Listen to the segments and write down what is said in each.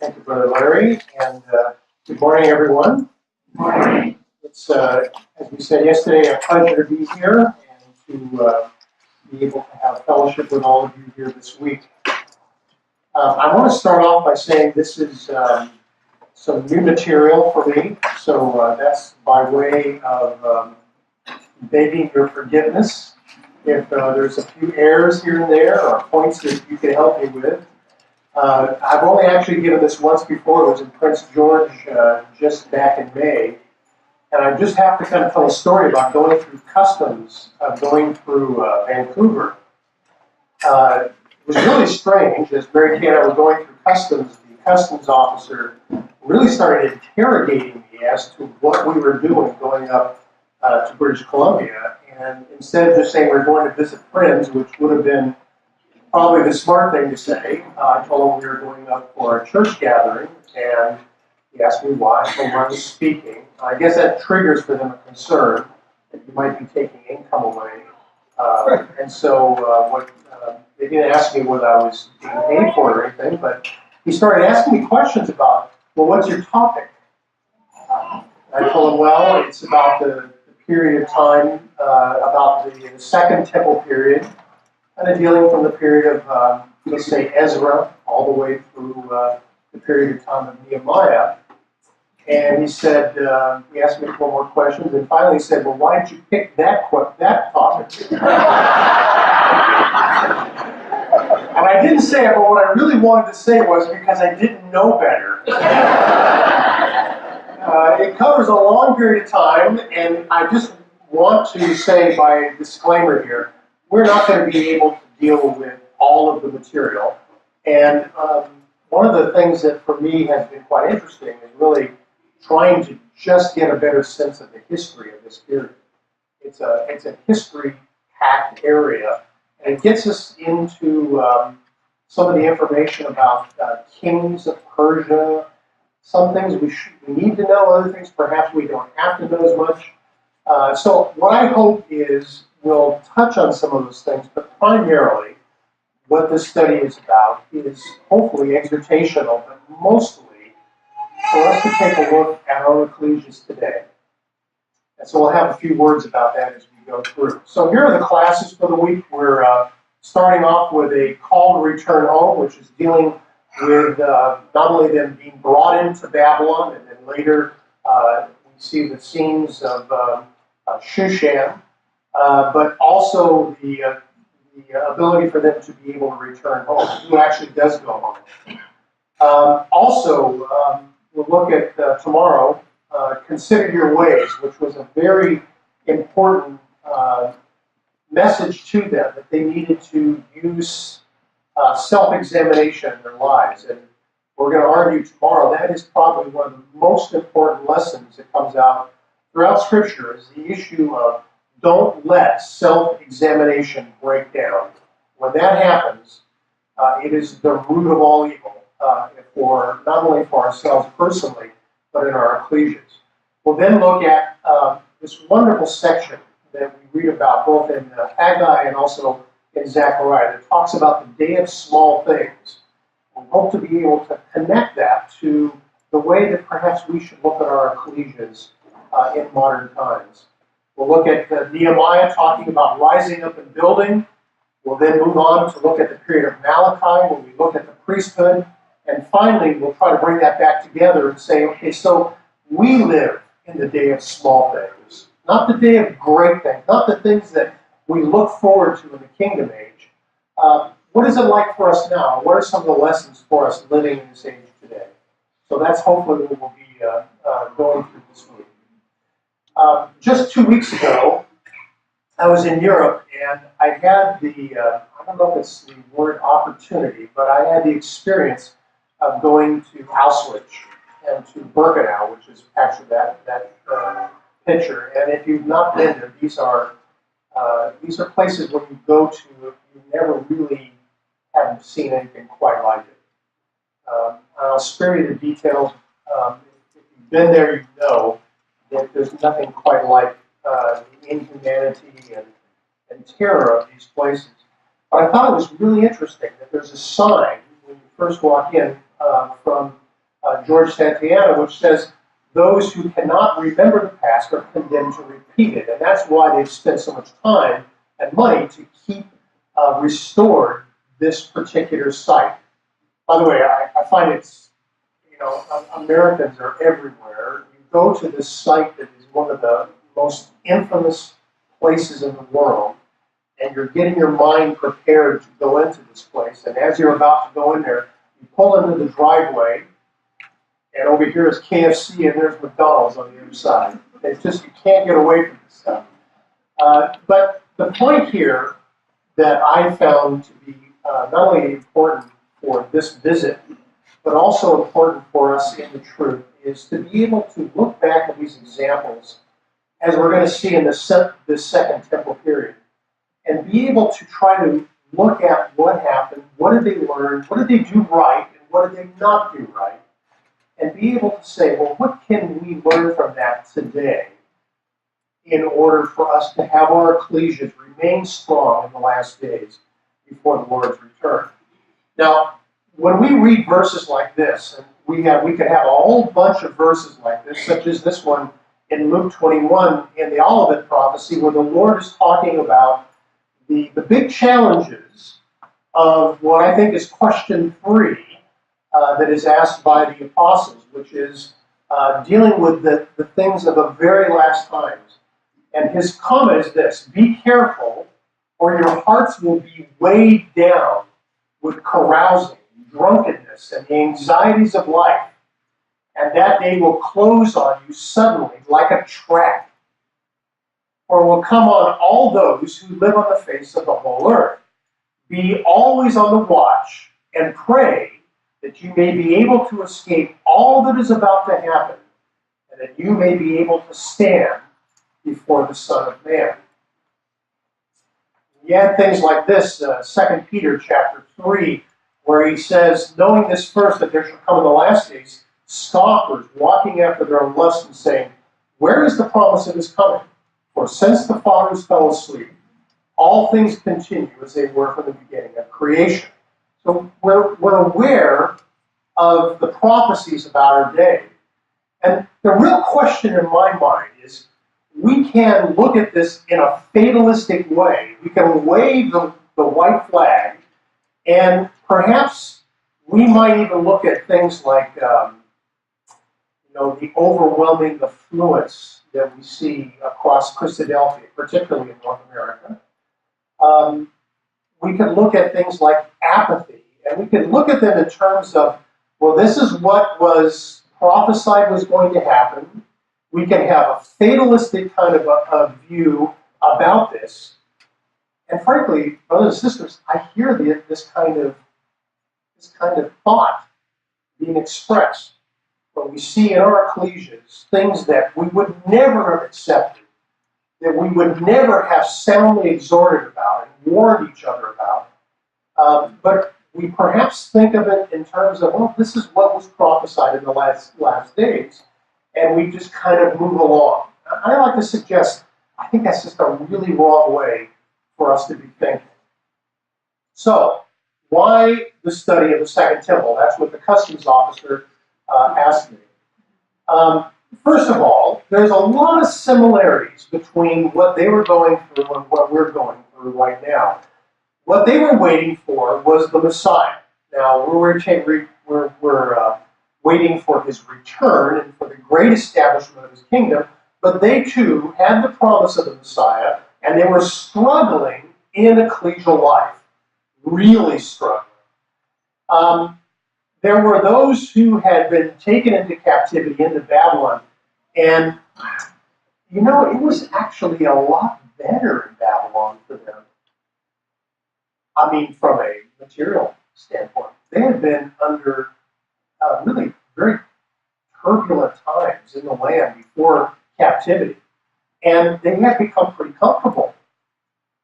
Thank you, Brother Larry, and good morning, everyone. Good morning. It's, as we said yesterday, a pleasure to be here and to be able to have fellowship with all of you here this week. I want to start off by saying this is some new material for me, so that's by way of begging your forgiveness. If there's a few errors here and there or points that you can help me with. I've only actually given this once before. It was in Prince George just back in May. And I just have to kind of tell a story about going through customs, going through Vancouver. It was really strange. As Mary Kay and I were going through customs, the customs officer really started interrogating me as to what we were doing going up to British Columbia. And instead of just saying we're going to visit friends, which would have been probably the smart thing to say, I told him we were going up for a church gathering, and he asked me why. I told him I was speaking. I guess that triggers for them a concern that you might be taking income away. And so they didn't ask me whether I was being paid for it or anything, but he started asking me questions about, well, what's your topic? I told him, well, it's about the period of time, about the Second Temple period, kind of dealing from the period of, let's say, Ezra, all the way through the period of time of Nehemiah. And he said, he asked me 4 more questions, and finally he said, well, why did you pick that topic? And I didn't say it, but what I really wanted to say was because I didn't know better. It covers a long period of time, and I just want to say by disclaimer here, we're not going to be able to deal with all of the material. And one of the things that for me has been quite interesting is really trying to just get a better sense of the history of this period. It's a history-packed area, and it gets us into some of the information about kings of Persia. Some things we need to know, other things perhaps we don't have to know as much. So what I hope is we'll touch on some of those things, but primarily what this study is about is hopefully exhortational, but mostly for us to take a look at our ecclesias today. And so we'll have a few words about that as we go through. So here are the classes for the week. We're starting off with a call to return home, which is dealing with not only them being brought into Babylon, and then later we see the scenes of Shushan, but also the ability for them to be able to return home, who actually does go home. Also, we'll look at tomorrow, Consider Your Ways, which was a very important message to them, that they needed to use self-examination in their lives. And we're going to argue tomorrow that is probably one of the most important lessons that comes out throughout Scripture, is the issue of don't let self-examination break down. When that happens, it is the root of all evil, for not only for ourselves personally, but in our ecclesias. We'll then look at this wonderful section that we read about both in Haggai and also in Zechariah that talks about the day of small things. We hope to be able to connect that to the way that perhaps we should look at our ecclesias in modern times. We'll look at Nehemiah talking about rising up and building. We'll then move on to look at the period of Malachi when we look at the priesthood. And finally, we'll try to bring that back together and say, okay, so we live in the day of small things, not the day of great things, not the things that we look forward to in the kingdom age. What is it like for us now? What are some of the lessons for us living in this age today? So that's hopefully what we'll be going through this week. Just 2 weeks ago, I was in Europe, and I had I don't know if it's the word opportunity, but I had the experience of going to Auschwitz and to Birkenau, which is actually that picture. And if you've not been there, these are places where you go to if you never really haven't seen anything quite like it. I'll spare you the details. If you've been there, you know that there's nothing quite like the inhumanity and terror of these places. But I thought it was really interesting that there's a sign when you first walk in from George Santayana, which says those who cannot remember the past are condemned to repeat it. And that's why they've spent so much time and money to keep restored this particular site. By the way, I find it's, Americans are everywhere. You go to this site that is one of the most infamous places in the world, and you're getting your mind prepared to go into this place. And as you're about to go in there, you pull into the driveway, and over here is KFC, and there's McDonald's on the other side. It's just, you can't get away from this stuff. But the point here that I found to be not only important for this visit, but also important for us in the truth, is to be able to look back at these examples, as we're going to see in this Second Temple period, and be able to try to look at what happened, what did they learn, what did they do right, and what did they not do right, and be able to say, well, what can we learn from that today in order for us to have our ecclesias remain strong in the last days before the Lord's return. Now, when we read verses like this, and we could have a whole bunch of verses like this, such as this one in Luke 21 in the Olivet prophecy, where the Lord is talking about the big challenges of what I think is question 3 that is asked by the apostles, which is dealing with the things of the very last times. And his comment is this: be careful, or your hearts will be weighed down with carousing, drunkenness, and the anxieties of life, and that day will close on you suddenly like a trap, or will come on all those who live on the face of the whole earth. Be always on the watch, and pray that you may be able to escape all that is about to happen, and that you may be able to stand before the Son of Man. You add things like this, 2 Peter chapter 3, where he says, knowing this first, that there shall come in the last days scoffers, walking after their own lust, and saying, where is the promise of his coming? For since the fathers fell asleep, all things continue as they were from the beginning of creation. So we're aware of the prophecies about our day. And the real question in my mind is, we can look at this in a fatalistic way. We can wave the white flag, and perhaps we might even look at things like, the overwhelming affluence that we see across Christadelphia, particularly in North America. We can look at things like apathy, and we can look at them in terms of, well, this is what was prophesied was going to happen. We can have a fatalistic kind of a view about this. And frankly, brothers and sisters, I hear this kind of thought being expressed when we see in our ecclesias things that we would never have accepted, that we would never have soundly exhorted about and warned each other about. But we perhaps think of it in terms of, well, this is what was prophesied in the last days, and we just kind of move along. I like to suggest, I think that's just a really wrong way for us to be thinking. So, why the study of the Second Temple? That's what the customs officer asked me. First of all, there's a lot of similarities between what they were going through and what we're going through right now. What they were waiting for was the Messiah. Now, we're waiting for his return and for the great establishment of his kingdom, but they too had the promise of the Messiah, and they were struggling in ecclesial life, really struggling. There were those who had been taken into captivity into Babylon, and it was actually a lot better in Babylon for them. I mean, from a material standpoint. They had been under really very turbulent times in the land before captivity, and they had become pretty comfortable.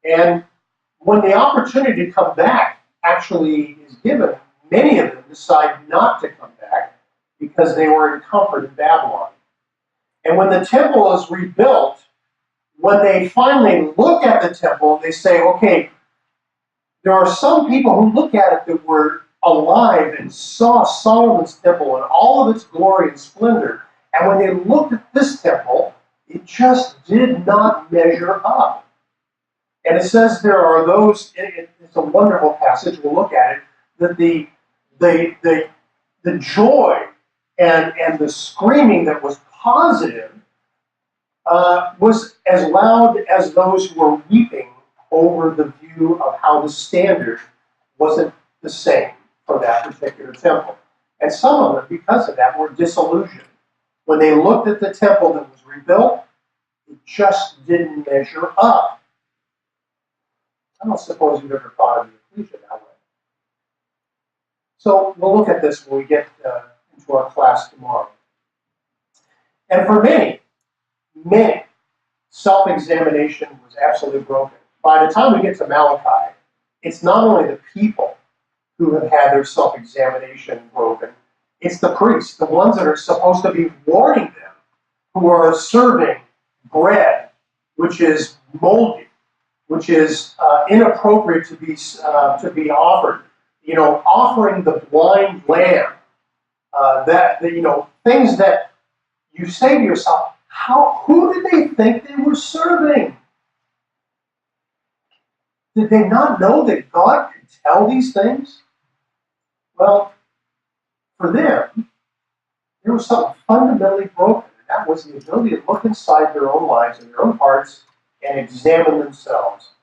And when the opportunity to come back actually is given, many of them decide not to come back because they were in comfort in Babylon. And when the temple is rebuilt, when they finally look at the temple, they say, okay, there are some people who look at it that were alive and saw Solomon's temple and all of its glory and splendor. And when they looked at this temple, it just did not measure up. And it says there are those, it's a wonderful passage, we'll look at it, that the joy and the screaming that was positive was as loud as those who were weeping over the view of how the standard wasn't the same for that particular temple. And some of them, because of that, were disillusioned. When they looked at the temple that was rebuilt, it just didn't measure up. I don't suppose you've ever thought of the ecclesia that way. So we'll look at this when we get into our class tomorrow. And for many, self-examination was absolutely broken. By the time we get to Malachi, it's not only the people who have had their self-examination broken, it's the priests, the ones that are supposed to be warning them, who are serving bread, which is moldy, which is inappropriate to be offered. You know, offering the blind lamb, things that you say to yourself, who did they think they were serving? Did they not know that God could tell these things? Well, for them, there was something fundamentally broken, and that was the ability to look inside their own lives and their own hearts and examine themselves.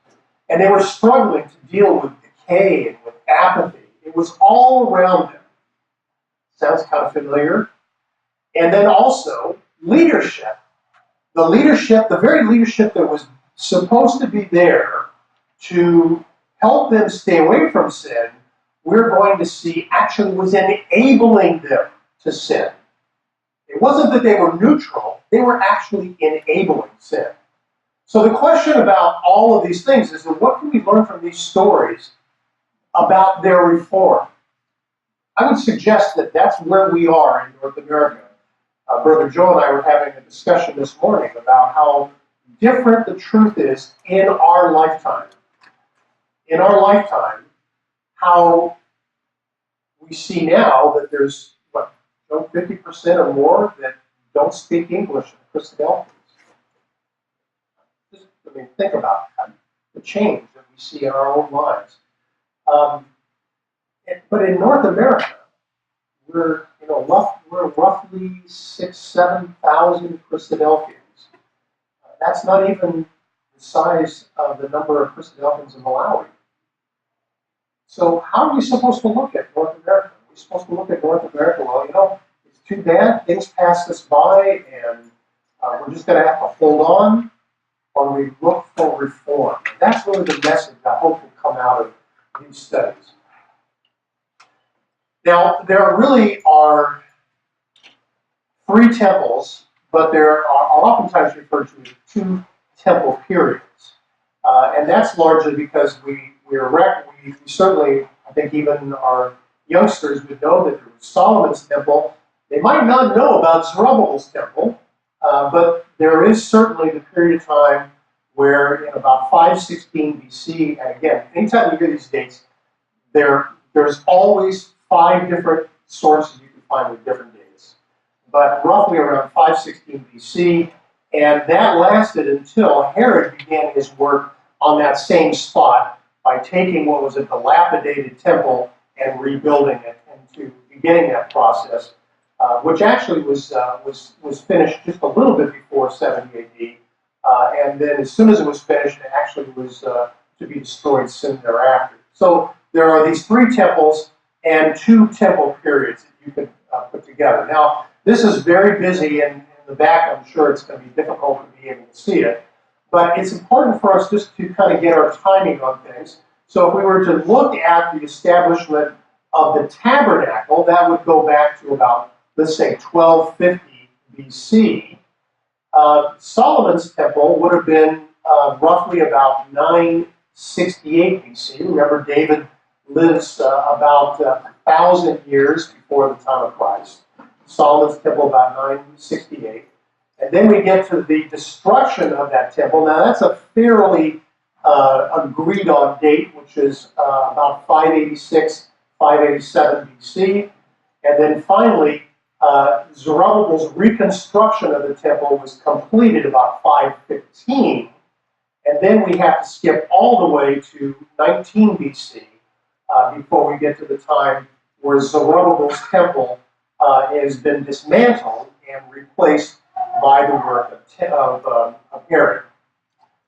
And they were struggling to deal with decay and with apathy. It was all around them. Sounds kind of familiar. And then also, leadership. The very leadership that was supposed to be there to help them stay away from sin, we're going to see actually was enabling them to sin. It wasn't that they were neutral, they were actually enabling sin. So the question about all of these things is that what can we learn from these stories about their reform? I would suggest that that's where we are in North America. Brother Joe and I were having a discussion this morning about how different the truth is in our lifetime. In our lifetime, how we see now that there's, 50% or more that don't speak English in Christadelphians. Think about that, the change that we see in our own lives. But in North America, we're roughly 6,000-7,000 Christadelphians. That's not even the size of the number of Christadelphians in Malawi. So how are we supposed to look at North America? Are we supposed to look at North America? Well, it's too bad. Things passed us by, and we're just going to have to hold on, or we look for reform. That's really the message I hope will come out of these studies. Now, there really are three temples, but there are oftentimes referred to as two temple periods. And that's largely because we certainly, I think even our youngsters would know that there was Solomon's temple. They might not know about Zerubbabel's temple, but there is certainly the period of time where in about 516 BC, and again, anytime you hear these dates, there's always 5 different sources you can find with different dates. But roughly around 516 BC, and that lasted until Herod began his work on that same spot by taking what was a dilapidated temple and rebuilding it, and to beginning that process, which actually was finished just a little bit before 70 AD. And then as soon as it was finished, it actually was to be destroyed soon thereafter. So there are these 3 temples and 2 temple periods that you can put together. Now, this is very busy, and in the back I'm sure it's going to be difficult to be able to see it. But it's important for us just to kind of get our timing on things. So if we were to look at the establishment of the tabernacle, that would go back to about, let's say, 1250 BC. Solomon's temple would have been roughly about 968 BC. Remember, David lives about 1,000 years before the time of Christ. Solomon's temple about 968. And then we get to the destruction of that temple. Now, that's a fairly agreed-on date, which is about 586, 587 BC. And then finally, Zerubbabel's reconstruction of the temple was completed about 515. And then we have to skip all the way to 19 BC before we get to the time where Zerubbabel's temple has been dismantled and replaced by the work of Herod.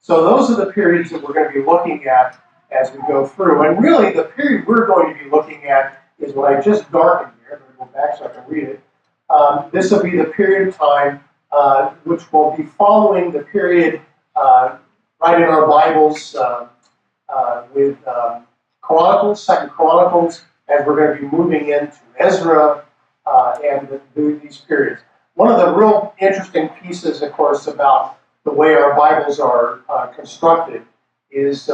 So those are the periods that we're going to be looking at as we go through. And really, the period we're going to be looking at is what I just darkened here. I'm going to go back so I can read it. This will be the period of time which will be following the period right in our Bibles with Chronicles, Second Chronicles, as we're going to be moving into Ezra and these periods. One of the real interesting pieces, of course, about the way our Bibles are constructed is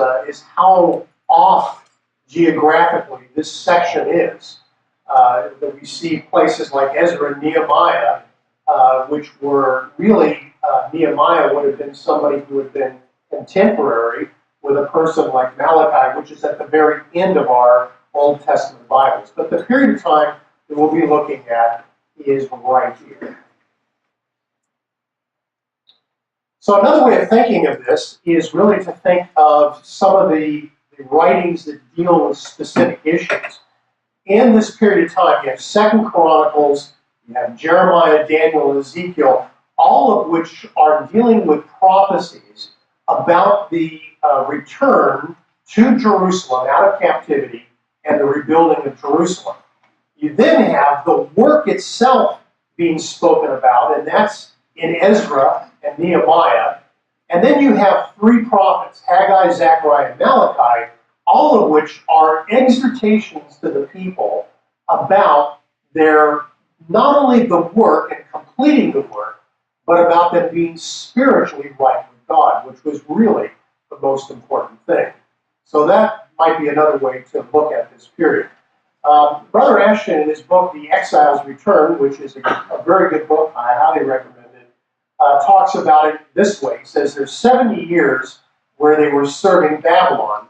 how off geographically this section is. That we see places like Ezra and Nehemiah, which were really, Nehemiah would have been somebody who had been contemporary with a person like Malachi, which is at the very end of our Old Testament Bibles. But the period of time that we'll be looking at is right here. So another way of thinking of this is really to think of some of the writings that deal with specific issues. In this period of time, you have Second Chronicles, you have Jeremiah, Daniel, and Ezekiel, all of which are dealing with prophecies about the return to Jerusalem out of captivity and the rebuilding of Jerusalem. You then have the work itself being spoken about, and that's in Ezra and Nehemiah. And then you have three prophets, Haggai, Zechariah, and Malachi, all of which are exhortations to the people about their, not only the work and completing the work, but about them being spiritually right with God, which was really the most important thing. So that might be another way to look at this period. Brother Ashton, in his book, The Exile's Return, which is a very good book, I highly recommend it, talks about it this way. He says there's 70 years where they were serving Babylon.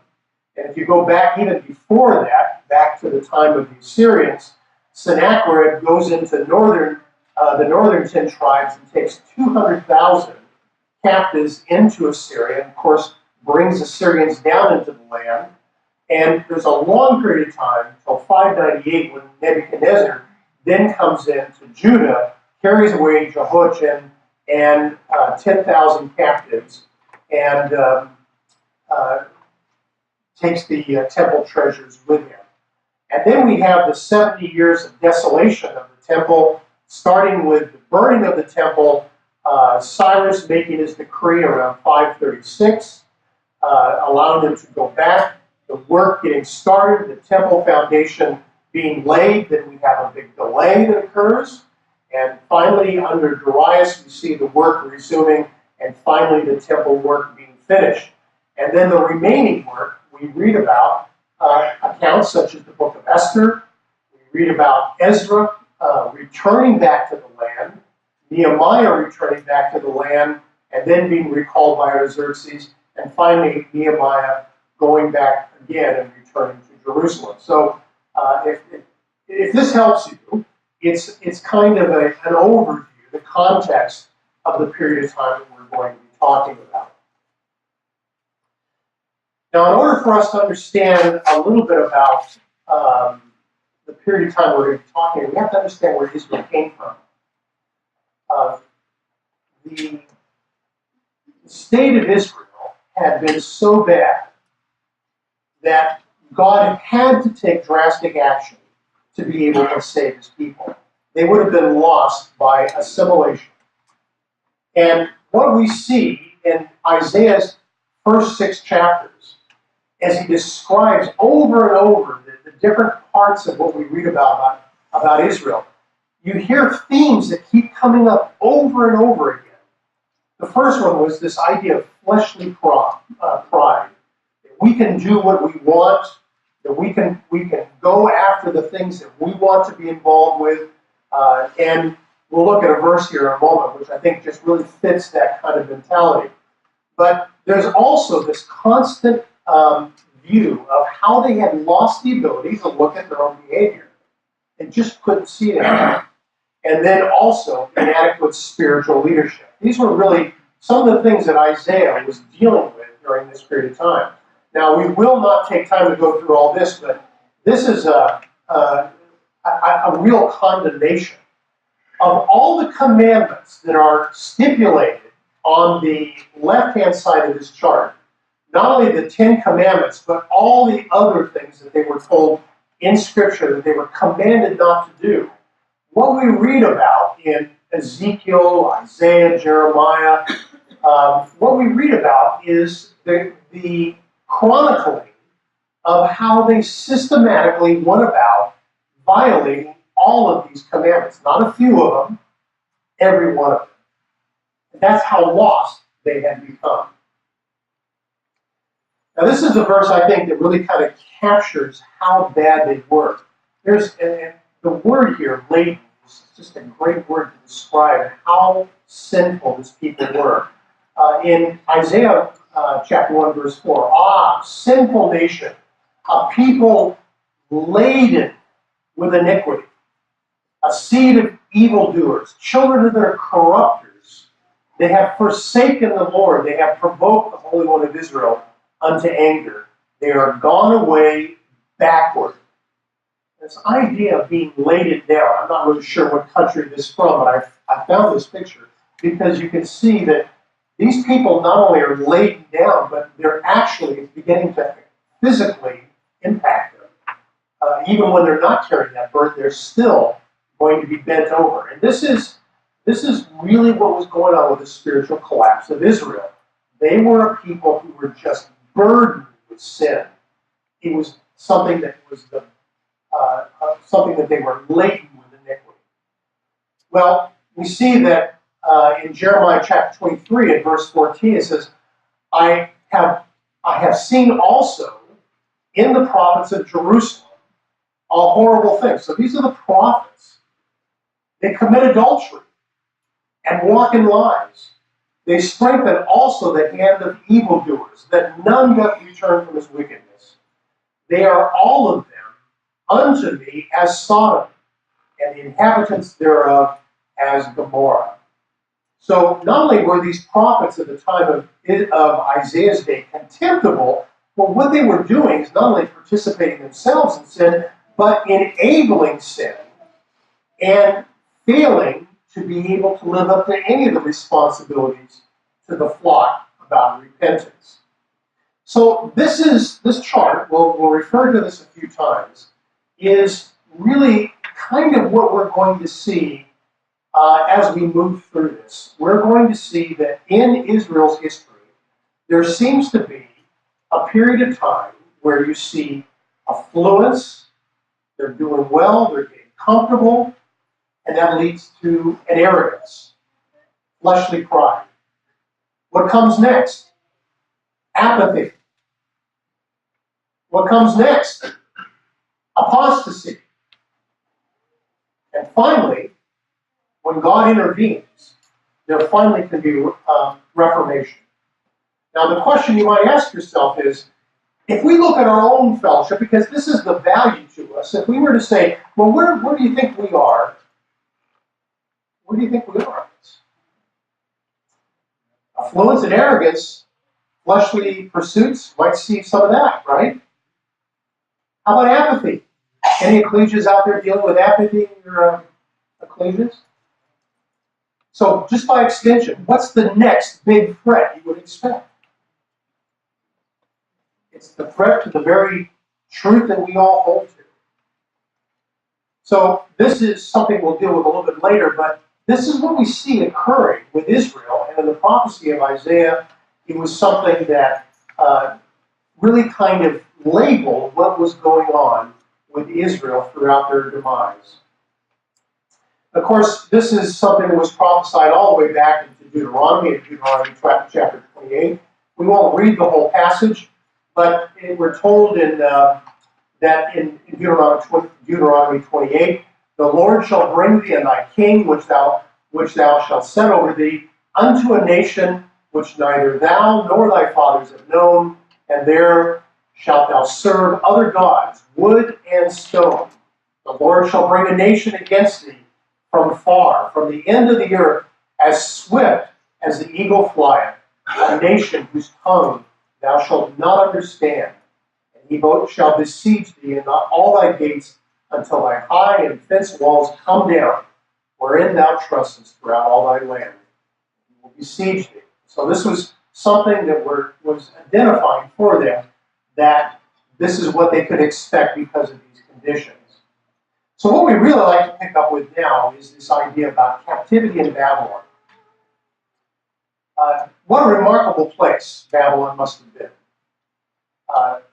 And if you go back even before that, back to the time of the Assyrians, Sennacherib goes into the northern 10 tribes and takes 200,000 captives into Assyria, and of course brings Assyrians down into the land. And there's a long period of time, until 598, when Nebuchadnezzar then comes into Judah, carries away Jehoiachin and 10,000 captives, and takes the temple treasures with him. And then we have the 70 years of desolation of the temple, starting with the burning of the temple, Cyrus making his decree around 536, allowing them to go back, the work getting started, the temple foundation being laid. Then we have a big delay that occurs. And finally, under Darius, we see the work resuming, and finally the temple work being finished. And then the remaining work, we read about accounts such as the book of Esther. We read about Ezra returning back to the land, Nehemiah returning back to the land, and then being recalled by Artaxerxes, and finally Nehemiah going back again and returning to Jerusalem. So if this helps you, it's kind of an overview, the context of the period of time that we're going to be talking about. Now, in order for us to understand a little bit about the period of time we're going to be talking about, we have to understand where Israel came from. The state of Israel had been so bad that God had to take drastic action to be able to save his people. They would have been lost by assimilation. And what we see in Isaiah's first 6 chapters, as he describes over and over the different parts of what we read about Israel, you hear themes that keep coming up over and over again. The first one was this idea of fleshly pride. That we can do what we want, that we can go after the things that we want to be involved with. And we'll look at a verse here in a moment, which I think just really fits that kind of mentality. But there's also this constant view of how they had lost the ability to look at their own behavior. They just couldn't see it anymore. And then also inadequate spiritual leadership. These were really some of the things that Isaiah was dealing with during this period of time. Now, we will not take time to go through all this, but this is a real condemnation of all the commandments that are stipulated on the left-hand side of this chart. Not only the 10 commandments, but all the other things that they were told in Scripture that they were commanded not to do. What we read about in Ezekiel, Isaiah, Jeremiah, what we read about is the chronicling of how they systematically went about violating all of these commandments. Not a few of them, every one of them. And that's how lost they had become. Now, this is a verse, I think, that really kind of captures how bad they were. And the word here, laden, is just a great word to describe how sinful these people were. In Isaiah chapter 1, verse 4, "Ah, sinful nation, a people laden with iniquity, a seed of evildoers, children of their corrupters. They have forsaken the Lord. They have provoked the Holy One of Israel unto anger. They are gone away backward." This idea of being laden down, I'm not really sure what country this is from, but I found this picture because you can see that these people not only are laden down, but they're actually beginning to physically impact them. Even when they're not carrying that burden, they're still going to be bent over. And this is really what was going on with the spiritual collapse of Israel. They were a people who were just burdened with sin. It was something that was something that they were laden with iniquity. Well, we see that in Jeremiah chapter 23 and verse 14, it says, I have seen also in the prophets of Jerusalem a horrible thing." So these are the prophets. They commit adultery and walk in lies. They strengthen also the hand of evildoers, that none doth return from his wickedness. They are all of them unto me as Sodom, and the inhabitants thereof as Gomorrah. So not only were these prophets at the time of Isaiah's day contemptible, but what they were doing is not only participating themselves in sin, but enabling sin and failing to be able to live up to any of the responsibilities to the flock about repentance. So this chart, we'll refer to this a few times, is really kind of what we're going to see as we move through this. We're going to see that in Israel's history, there seems to be a period of time where you see affluence, they're doing well, they're getting comfortable, and that leads to an arrogance, fleshly pride. What comes next? Apathy. What comes next? Apostasy. And finally, when God intervenes, there finally can be reformation. Now, the question you might ask yourself is, if we look at our own fellowship, because this is the value to us, if we were to say, well, where do you think we are? Where do you think we are? Affluence and arrogance, fleshly pursuits, might see some of that, right? How about apathy? Any ecclesias out there dealing with apathy in your ecclesias? So, just by extension, what's the next big threat you would expect? It's the threat to the very truth that we all hold to. So, this is something we'll deal with a little bit later, but this is what we see occurring with Israel. And in the prophecy of Isaiah, it was something that really kind of labeled what was going on with Israel throughout their demise. Of course, this is something that was prophesied all the way back into Deuteronomy, chapter 28. We won't read the whole passage, but we're told that in Deuteronomy 28, "The Lord shall bring thee and thy king, which thou shalt set over thee, unto a nation which neither thou nor thy fathers have known, and there shalt thou serve other gods, wood and stone. The Lord shall bring a nation against thee from far, from the end of the earth, as swift as the eagle flieth, a nation whose tongue thou shalt not understand. And he shall besiege thee in all thy gates until thy high and fenced walls come down, wherein thou trustest throughout all thy land. He will besiege thee. So this was something that was identifying for them that this is what they could expect because of these conditions. So what we really like to pick up with now is this idea about captivity in Babylon. What a remarkable place Babylon must have been,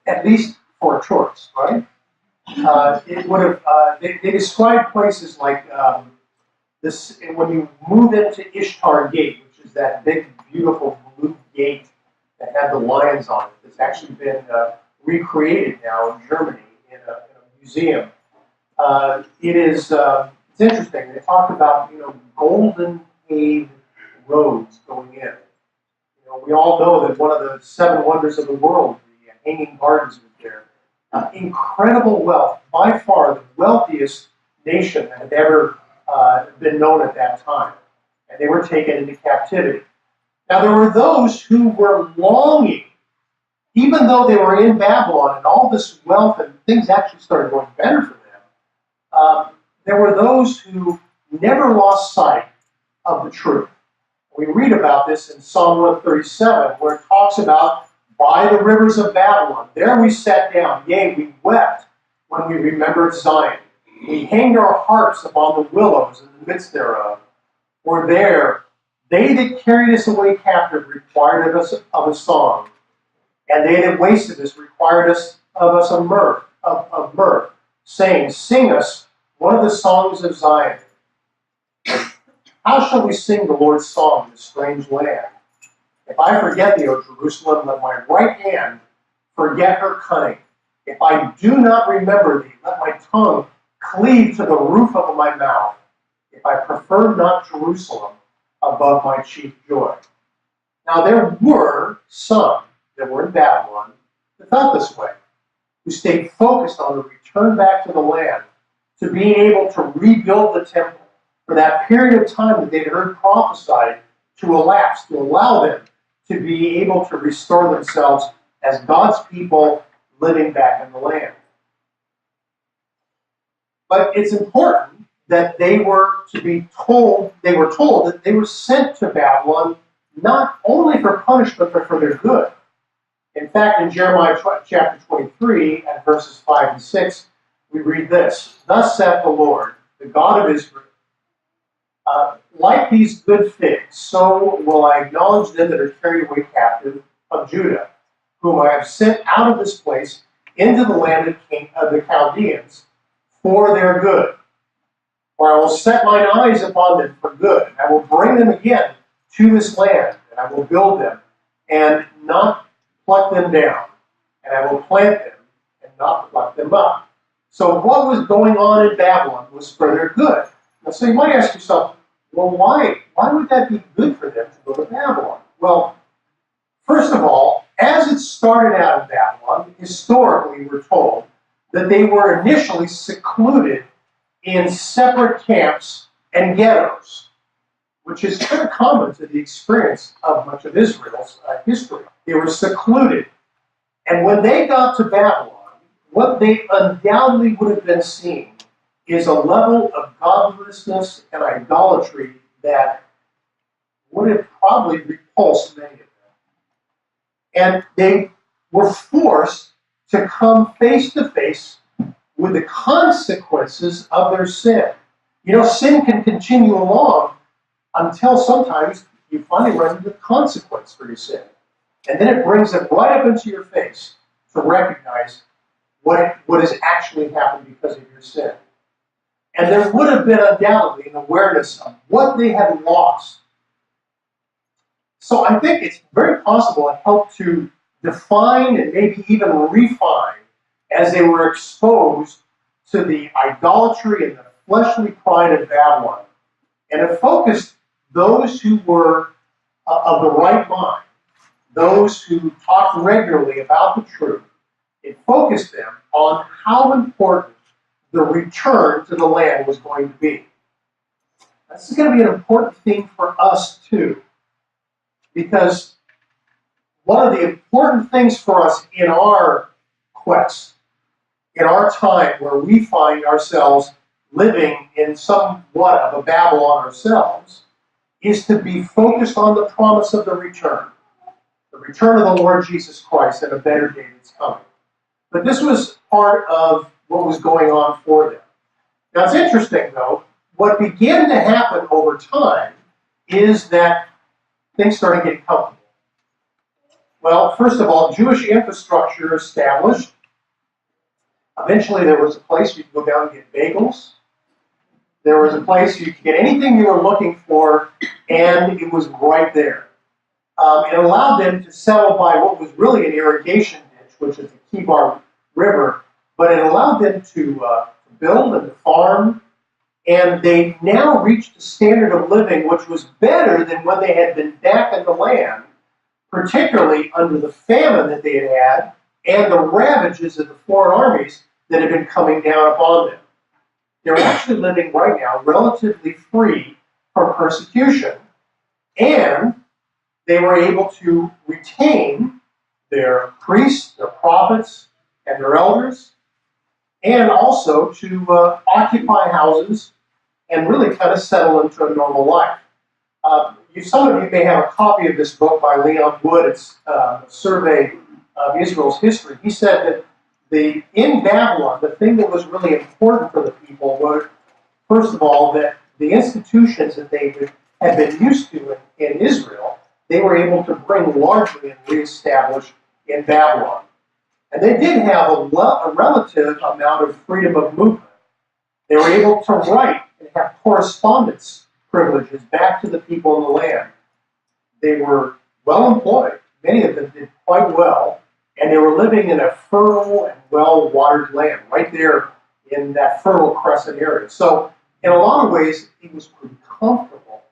at least for a tourist, right? It would have. They describe places like this when you move into Ishtar Gate, which is that big, beautiful blue gate that had the lions on it. It's actually been recreated now in Germany in a museum. It's interesting. They talk about golden paved roads going in. We all know that one of the seven wonders of the world, the Hanging Gardens, was there. Incredible wealth, by far the wealthiest nation that had ever been known at that time. And they were taken into captivity. Now there were those who were longing, even though they were in Babylon and all this wealth and things actually started going better for them, there were those who never lost sight of the truth. We read about this in Psalm 137, where it talks about, by the rivers of Babylon, there we sat down, yea, we wept when we remembered Zion. We hanged our harps upon the willows in the midst thereof. For there, they that carried us away captive required of us of a song, and they that wasted us required of us a mirth, saying, sing us one of the songs of Zion. How shall we sing the Lord's song in a strange land? If I forget thee, O Jerusalem, let my right hand forget her cunning. If I do not remember thee, let my tongue cleave to the roof of my mouth. If I prefer not Jerusalem above my chief joy. Now there were some that were in Babylon that felt this way, who stayed focused on the return back to the land, to being able to rebuild the temple for that period of time that they'd heard prophesied to elapse, to allow them to be able to restore themselves as God's people living back in the land. But it's important that they were told that they were sent to Babylon not only for punishment, but for their good. In fact, in Jeremiah chapter 23, and verses 5 and 6, we read this: Thus saith the Lord, the God of Israel, like these good figs, so will I acknowledge them that are carried away captive of Judah, whom I have sent out of this place into the land of the Chaldeans for their good. For I will set mine eyes upon them for good, and I will bring them again to this land, and I will build them, and not pluck them down, and I will plant them, and not pluck them up. So what was going on in Babylon was for their good. Now, so you might ask yourself, well, why would that be good for them to go to Babylon? Well, first of all, as it started out in Babylon, historically we're told that they were initially secluded in separate camps and ghettos, which is kind of common to the experience of much of Israel's history. They were secluded. And when they got to Babylon, what they undoubtedly would have been seeing is a level of godlessness and idolatry that would have probably repulsed many of them. And they were forced to come face to face with the consequences of their sin. Sin can continue along until sometimes you finally run into the consequence for your sin. And then it brings it right up into your face to recognize what has actually happened because of your sin. And there would have been undoubtedly an awareness of what they had lost. So I think it's very possible it helped to define and maybe even refine as they were exposed to the idolatry and the fleshly pride of Babylon. And it focused those who were of the right mind, those who talked regularly about the truth, It focused them on how important the return to the land was going to be. This is going to be an important thing for us too, because one of the important things for us in our quest, in our time where we find ourselves living in somewhat of a Babylon ourselves, is to be focused on the promise of the return of the Lord Jesus Christ and a better day that's coming. But this was part of what was going on for them. Now it's interesting, though, what began to happen over time is that things started getting comfortable. Well, first of all, Jewish infrastructure established. Eventually there was a place you could go down and get bagels. There was a place you could get anything you were looking for, and it was right there. It allowed them to settle by what was really an irrigation ditch, which is the Kibar River, but it allowed them to build and to farm, and they now reached a standard of living which was better than when they had been back in the land, particularly under the famine that they had had and the ravages of the foreign armies that had been coming down upon them. They're actually living right now relatively free from persecution, and they were able to retain their priests, their prophets, and their elders, and also to occupy houses and really kind of settle into a normal life. Some of you may have a copy of this book by Leon Wood. It's a survey of Israel's history. He said that in Babylon, the thing that was really important for the people was, first of all, that the institutions that they had been used to in Israel, they were able to bring largely and reestablish in Babylon. And they did have a relative amount of freedom of movement. They were able to write and have correspondence privileges back to the people in the land. They were well employed. Many of them did quite well, and they were living in a fertile and well-watered land, right there in that Fertile Crescent area. So, in a lot of ways, it was pretty comfortable.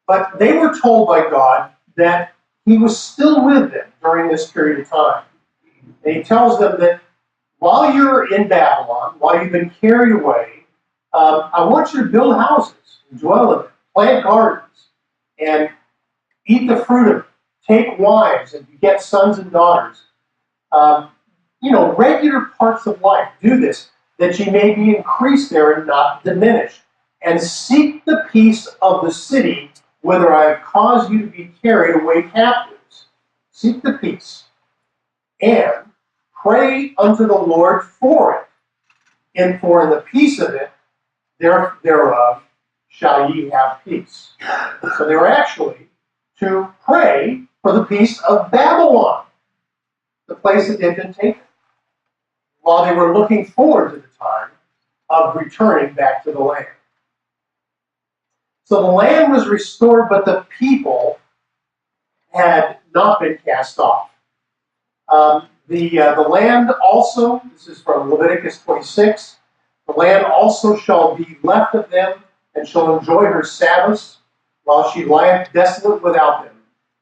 But they were told by God that He was still with them during this period of time. And He tells them that while you're in Babylon, while you've been carried away, I want you to build houses and dwell in them, plant gardens, and eat the fruit of it. Take wives and beget sons and daughters. Regular parts of life. Do this, that ye may be increased there and not diminished. And seek the peace of the city, whither I have caused you to be carried away captives. Seek the peace. And pray unto the Lord for it. And for in the peace of it, thereof shall ye have peace. So they were actually to pray for the peace of Babylon, the place that they'd been taken, while they were looking forward to the time of returning back to the land. So the land was restored, but the people had not been cast off. The land also, this is from Leviticus 26, the land also shall be left of them, and shall enjoy her Sabbaths, while she lieth desolate without them.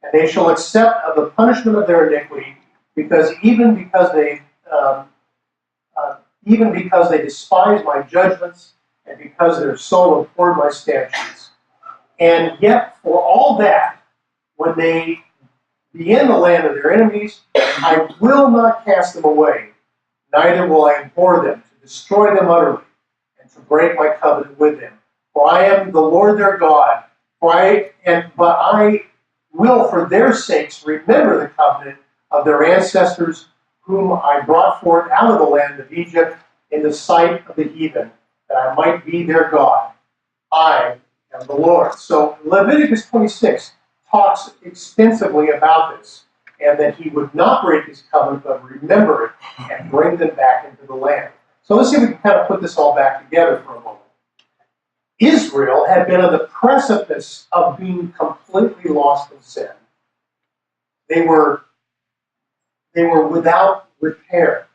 And they shall accept of the punishment of their iniquity, even because they despise my judgments, and because their soul abhorred my statutes. And yet, for all that, when they be in the land of their enemies, I will not cast them away, neither will I abhor them, to destroy them utterly, and to break my covenant with them. For I am the Lord their God, but I will for their sakes remember the covenant of their ancestors, whom I brought forth out of the land of Egypt in the sight of the heathen, that I might be their God. I am the Lord. So Leviticus 26 talks extensively about this, and that He would not break His covenant, but remember it and bring them back into the land. So let's see if we can kind of put this all back together for a moment. Israel had been on the precipice of being completely lost in sin. They were without repair.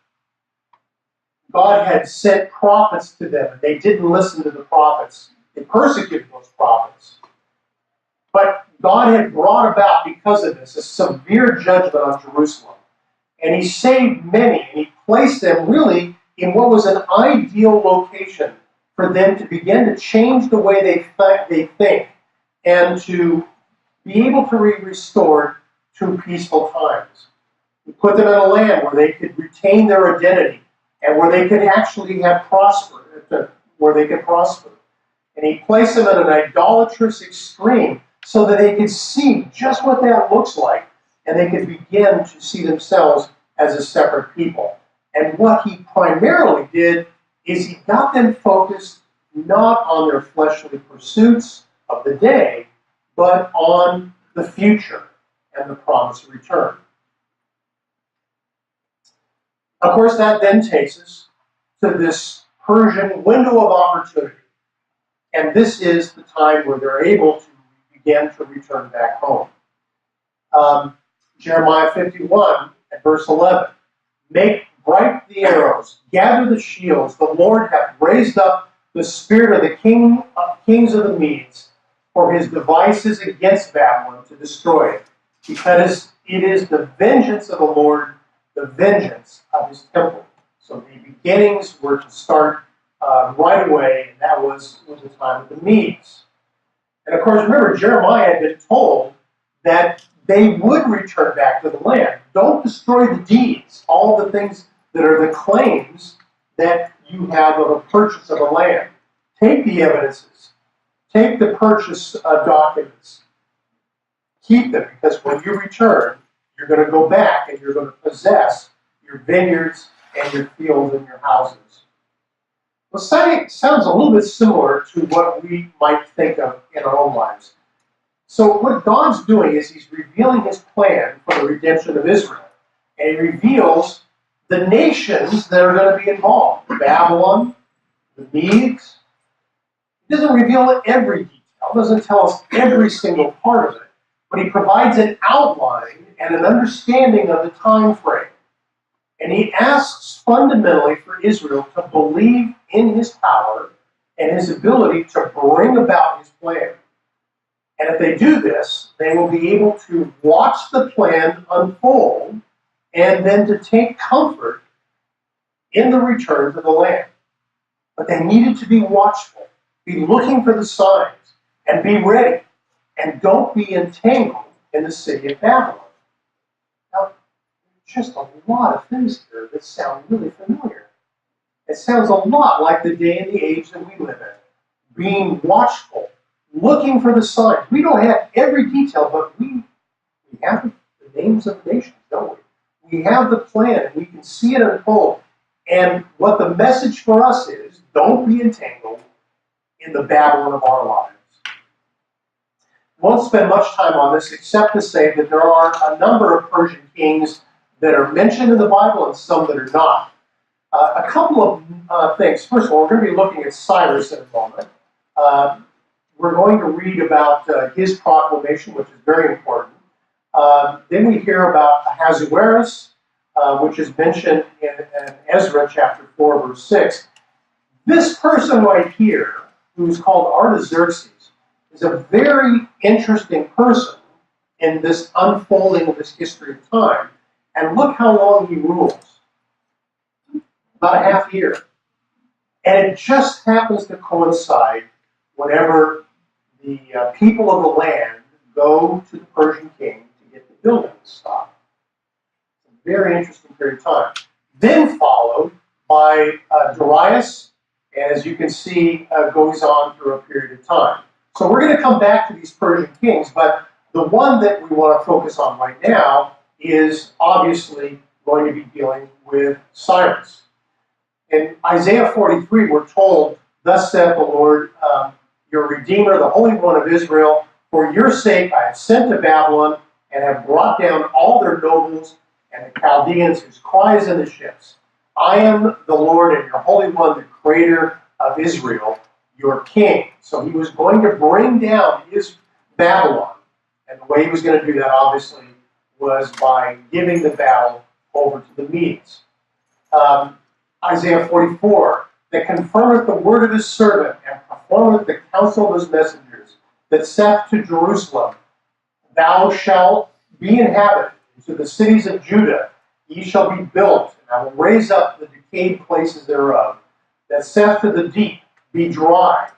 God had sent prophets to them, and they didn't listen to the prophets. They persecuted those prophets. But God had brought about, because of this, a severe judgment on Jerusalem. And he saved many, and he placed them really in what was an ideal location for them to begin to change the way they think and to be able to be restored to peaceful times. He put them in a land where they could retain their identity and where they could actually have where they could prosper. And he placed them at an idolatrous extreme so that they could see just what that looks like, and they could begin to see themselves as a separate people. And what he primarily did is he got them focused not on their fleshly pursuits of the day, but on the future and the promised return. Of course, that then takes us to this Persian window of opportunity. And this is the time where they're able to begin to return back home. Jeremiah 51 and verse 11. Make bright the arrows, gather the shields. The Lord hath raised up the spirit of the kings of the Medes for his devices against Babylon to destroy it. Because it is the vengeance of the Lord, the vengeance of his temple. So the beginnings were to start right away, and that was the time of the Medes. And of course, remember, Jeremiah had been told that they would return back to the land. Don't destroy the deeds, all the things that are the claims that you have of a purchase of a land. Take the evidences. Take the purchase documents. Keep them, because when you return, you're going to go back and you're going to possess your vineyards and your fields and your houses. Well, sounds a little bit similar to what we might think of in our own lives. So what God's doing is he's revealing his plan for the redemption of Israel. And he reveals the nations that are going to be involved. Babylon, the Medes. He doesn't reveal every detail, doesn't tell us every single part of it, but he provides an outline and an understanding of the time frame. And he asks fundamentally for Israel to believe in his power and his ability to bring about his plan. And if they do this, they will be able to watch the plan unfold and then to take comfort in the return to the land. But they needed to be watchful, be looking for the signs, and be ready. And don't be entangled in the city of Babylon. Now, just a lot of things here that sound really familiar. It sounds a lot like the day and the age that we live in. Being watchful, looking for the signs. We don't have every detail, but we have the names of the nations, don't we? We have the plan, and we can see it unfold. And what the message for us is, don't be entangled in the Babylon of our lives. We won't spend much time on this except to say that there are a number of Persian kings that are mentioned in the Bible and some that are not. A couple of things. First of all, we're going to be looking at Cyrus in a moment. We're going to read about his proclamation, which is very important. Then we hear about Ahasuerus, which is mentioned in Ezra chapter 4, verse 6. This person right here, who's called Artaxerxes, is a very interesting person in this unfolding of this history of time. And look how long he rules. About a half year. And it just happens to coincide whenever the people of the land go to the Persian king to get the building stopped. It's a very interesting period of time. Then followed by Darius, and as you can see, goes on through a period of time. So we're going to come back to these Persian kings, but the one that we want to focus on right now is obviously going to be dealing with Cyrus. In Isaiah 43, we're told, "Thus saith the Lord, your Redeemer, the Holy One of Israel, for your sake I have sent to Babylon and have brought down all their nobles and the Chaldeans whose cry is in the ships. I am the Lord and your Holy One, the Creator of Israel, your King." So he was going to bring down his Babylon. And the way he was going to do that, obviously, was by giving the battle over to the Medes. Isaiah 44, "that confirmeth the word of his servant, and performeth the counsel of his messengers, that saith to Jerusalem, Thou shalt be inhabited, to the cities of Judah, Ye shall be built, and I will raise up the decayed places thereof, that saith to the deep, Be dry,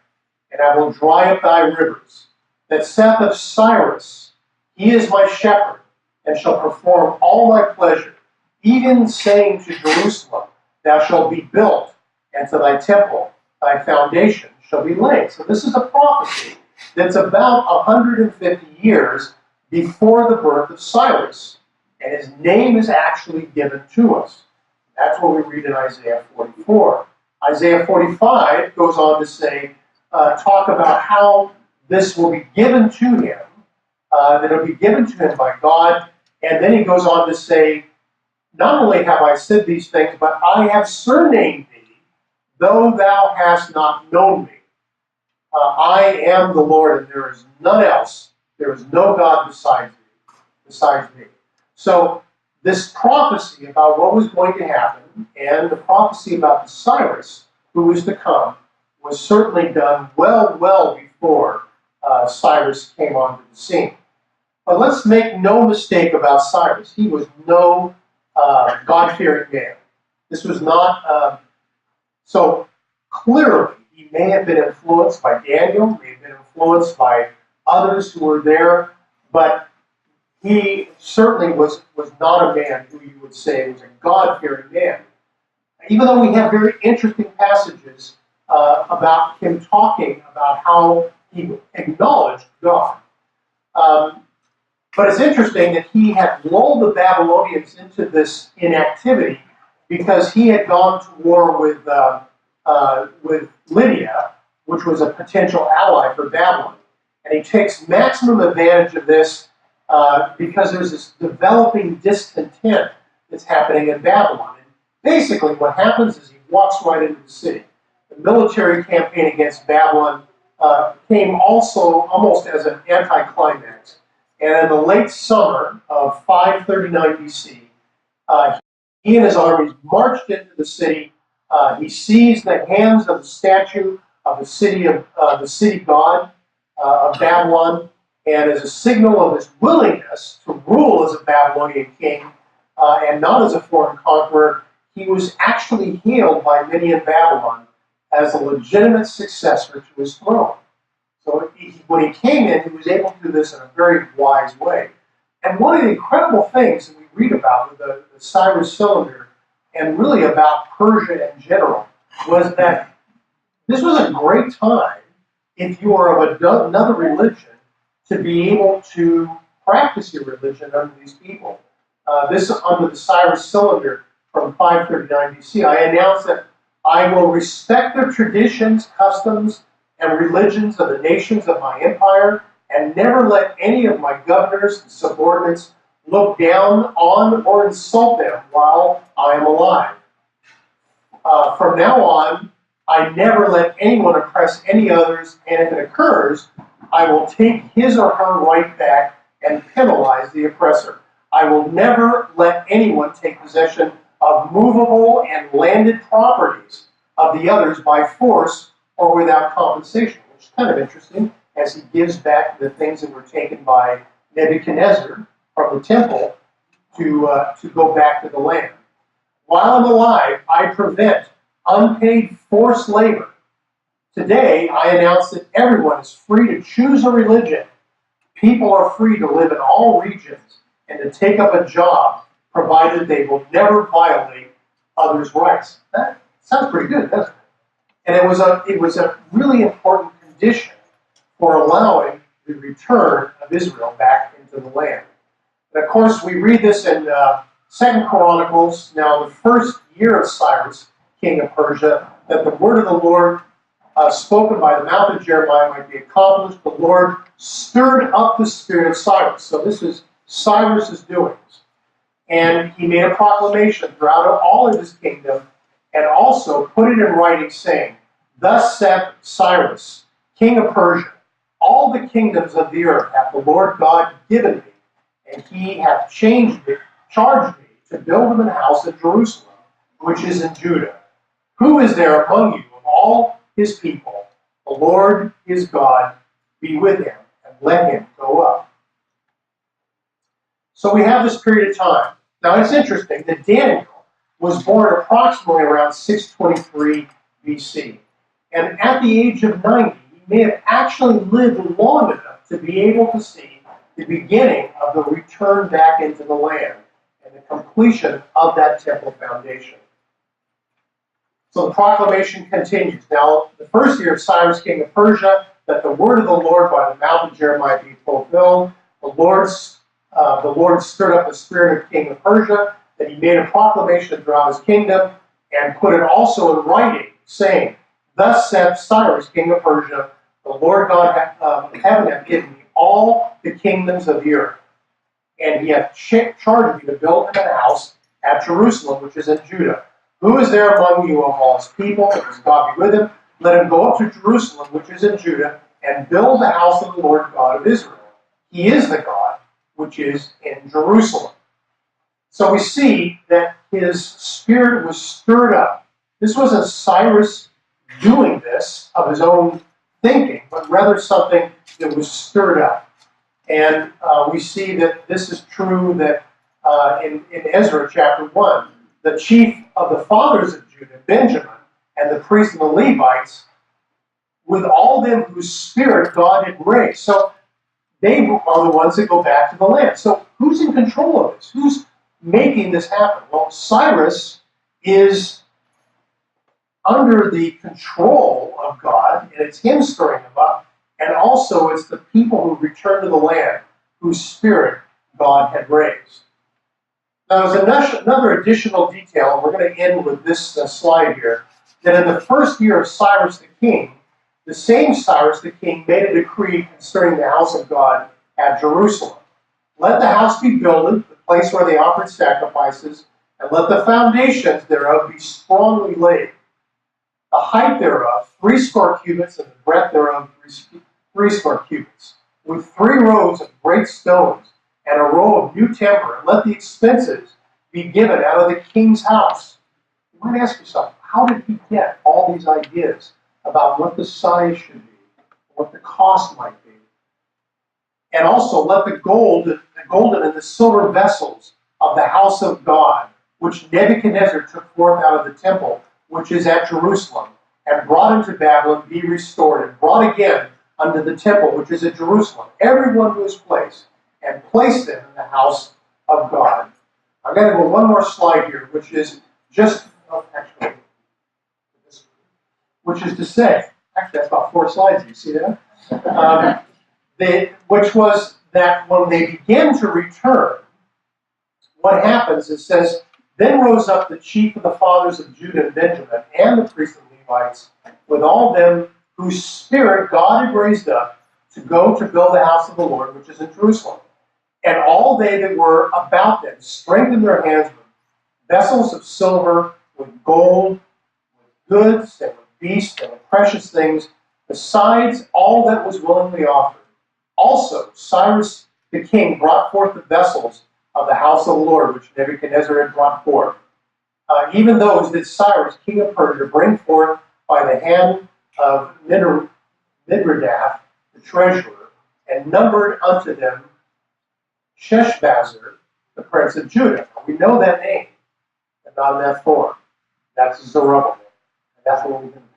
and I will dry up thy rivers. That saith of Cyrus, He is my shepherd, and shall perform all my pleasure, even saying to Jerusalem, Thou shalt be built, and to thy temple thy foundation shall be laid. So this is a prophecy that's about 150 years before the birth of Cyrus. And his name is actually given to us. That's what we read in Isaiah 44. Isaiah 45 goes on to say, talk about how this will be given to him, that it will be given to him by God. And then he goes on to say, not only have I said these things, but I have surnamed thee, though thou hast not known me. I am the Lord, and there is none else. There is no God besides me. So this prophecy about what was going to happen and the prophecy about the Cyrus who was to come was certainly done well before Cyrus came onto the scene. But let's make no mistake about Cyrus. He was no God-fearing man. This was not... so clearly, he may have been influenced by Daniel, may have been influenced by others who were there, but he certainly was not a man who you would say was a God-fearing man. Even though we have very interesting passages about him talking about how he acknowledged God. But it's interesting that he had lulled the Babylonians into this inactivity because he had gone to war with Lydia, which was a potential ally for Babylon. And he takes maximum advantage of this because there's this developing discontent that's happening in Babylon. And basically what happens is he walks right into the city. The military campaign against Babylon came also almost as an anticlimax. And in the late summer of 539 BC, he and his armies marched into the city. He seized the hands of the statue of the city god of Babylon, and as a signal of his willingness to rule as a Babylonian king and not as a foreign conqueror, he was actually hailed by many in Babylon as a legitimate successor to his throne. So when he came in, he was able to do this in a very wise way. And one of the incredible things that we read about with the Cyrus cylinder, and really about Persia in general, was that this was a great time, if you are of another religion, to be able to practice your religion under these people. This under the Cyrus cylinder from 539 BC, I announced that I will respect the traditions, customs, and religions of the nations of my empire, and never let any of my governors and subordinates look down on or insult them while I am alive. From now on, I never let anyone oppress any others, and if it occurs, I will take his or her right back and penalize the oppressor. I will never let anyone take possession of movable and landed properties of the others by force or without compensation, which is kind of interesting, as he gives back the things that were taken by Nebuchadnezzar from the temple to go back to the land. While I'm alive, I prevent unpaid forced labor. Today, I announce that everyone is free to choose a religion. People are free to live in all regions and to take up a job, provided they will never violate others' rights. That sounds pretty good, doesn't it? And it was a really important condition for allowing the return of Israel back into the land. And of course, we read this in 2 Chronicles, now the first year of Cyrus, king of Persia, that the word of the Lord spoken by the mouth of Jeremiah might be accomplished. The Lord stirred up the spirit of Cyrus. So this is Cyrus's doings. And he made a proclamation throughout all of his kingdom, and also put it in writing, saying, Thus saith Cyrus, king of Persia, all the kingdoms of the earth hath the Lord God given me, and he hath charged me to build him an house at Jerusalem, which is in Judah. Who is there among you of all his people? The Lord his God be with him, and let him go up. So we have this period of time. Now it's interesting that Daniel was born approximately around 623 BC. And at the age of 90, he may have actually lived long enough to be able to see the beginning of the return back into the land and the completion of that temple foundation. So the proclamation continues. Now, the first year of Cyrus, king of Persia, that the word of the Lord by the mouth of Jeremiah be fulfilled. The Lord stirred up the spirit of king of Persia, that he made a proclamation throughout his kingdom, and put it also in writing, saying, Thus saith Cyrus, king of Persia, the Lord God of heaven hath given me all the kingdoms of the earth, and he hath charged me to build him an house at Jerusalem, which is in Judah. Who is there among you of all his people? Does God be with him? Let him go up to Jerusalem, which is in Judah, and build the house of the Lord God of Israel. He is the God which is in Jerusalem. So we see that his spirit was stirred up. This wasn't Cyrus doing this of his own thinking, but rather something that was stirred up. And we see that this is true that in Ezra chapter 1, the chief of the fathers of Judah, Benjamin, and the priests and the Levites, with all them whose spirit God had raised. So they are the ones that go back to the land. So who's in control of this? Who's making this happen? Well, Cyrus is under the control of God, and it's him stirring them up, and also it's the people who return to the land whose spirit God had raised. Now, there's another additional detail, and we're going to end with this slide here, that in the first year of Cyrus the king, the same Cyrus the king made a decree concerning the house of God at Jerusalem. Let the house be builded, the place where they offered sacrifices, and let the foundations thereof be strongly laid. The height thereof 60 cubits, and the breadth thereof 60 cubits, with 3 rows of great stones, and a row of new timber, and let the expenses be given out of the king's house. You might ask yourself, how did he get all these ideas about what the size should be, what the cost might be? And also let the golden and the silver vessels of the house of God, which Nebuchadnezzar took forth out of the temple, which is at Jerusalem, and brought into Babylon, be restored, and brought again unto the temple, which is at Jerusalem, every one to his place, and place them in the house of God. I'm going to go one more slide here, which is just, which is to say, actually that's about 4 slides, you see that? Which was that when they begin to return, what happens, it says, Then rose up the chief of the fathers of Judah and Benjamin, and the priests and Levites, with all them whose spirit God had raised up, to go to build the house of the Lord, which is in Jerusalem. And all they that were about them strengthened their hands with vessels of silver, with gold, with goods, and with beasts, and with precious things, besides all that was willingly offered. Also, Cyrus the king brought forth the vessels of the house of the Lord, which Nebuchadnezzar had brought forth. Even those did Cyrus, king of Persia, bring forth by the hand of Mithredath, the treasurer, and numbered unto them Sheshbazzar, the prince of Judah. Now, we know that name, but not in that form. That's Zerubbabel. And that's what we're going to